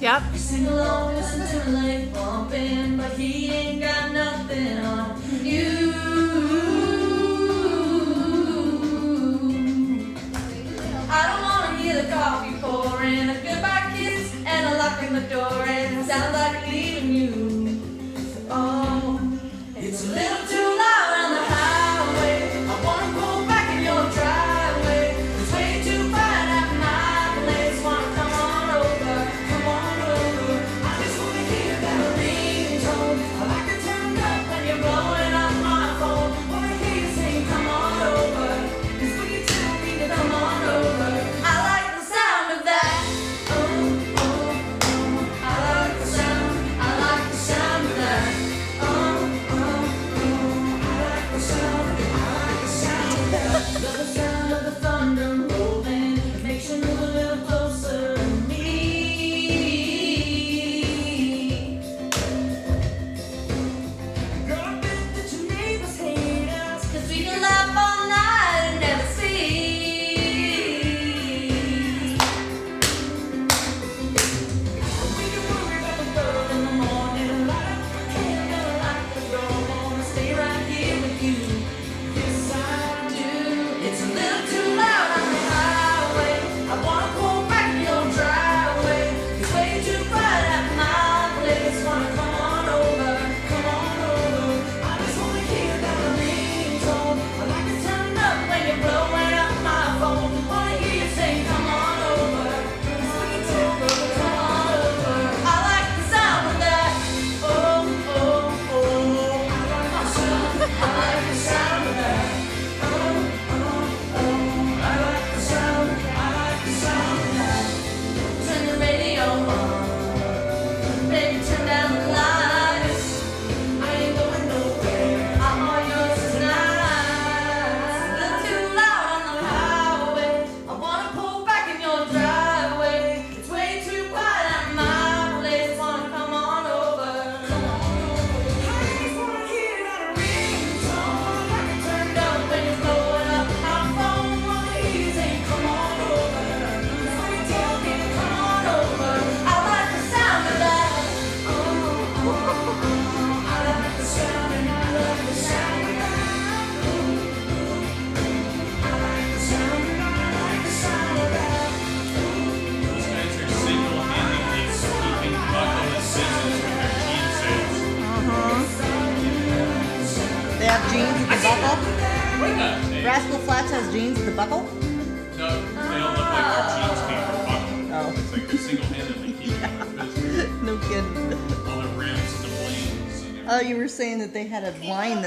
Yep. Sing along, listen to the leg bumping, but he ain't got nothing on you. I don't wanna hear the coffee pouring, a goodbye kiss, and a lock in the door, and it sounds like leaving you. Oh, it's a little too loud on the highway. I wanna pull back in your driveway. It's way too bright at my place. Wanna come on over, come on over. I just wanna hear that ringtone. I like it turned up when you're blowing up my phone. Wanna hear you sing, come on over. 'Cause when you tell me to come on over, I like the sound of that. Oh, oh, oh. I like the sound of that. Oh, oh, oh. I like the sound of that. Love the sound of the thunder rolling. It makes you move a little closer to me. Girl, I bet that your neighbors hate us, 'cause we can laugh all night and never cease. We can worry about the world in the morning, light up a candle, light the door, wanna stay right here with you. Yes, I do. It's a little too loud on the highway. I wanna pull back in your driveway. It's way too bright at my place. Wanna come on over, come on over. I just wanna hear that ringtone. I like it turned up when you're blowing up my phone. Wanna hear you say, come on over. Come on over. I like the sound of that. Oh, oh, oh. I like the sound of that. Oh, oh, oh. I like the sound of that. Turn the radio on. Baby, turn down the lights. I ain't going nowhere. I'm all yours tonight. It's a little too loud on the highway. I wanna pull back in your driveway. It's way too quiet at my place. Wanna come on over. Come on over. I just wanna hear that ringtone. Like it turned up when you're blowing up my phone. Wanna hear you say, come on over. So you tell me to come on over. I like the sound of that. Oh, oh, oh. I like the sound and I like the sound of that. I like the sound and I like the sound of that. Those guys are single-handedly keeping Buckle in business with their jean sales. They have jeans at the buckle. What the? They Rascal Flats has jeans at the buckle. don't look like their jeans came from Buckle. Oh. It's like they're single-handedly keeping them in business. No kidding. All the rims and the blades. And Oh, you were saying that they had a line that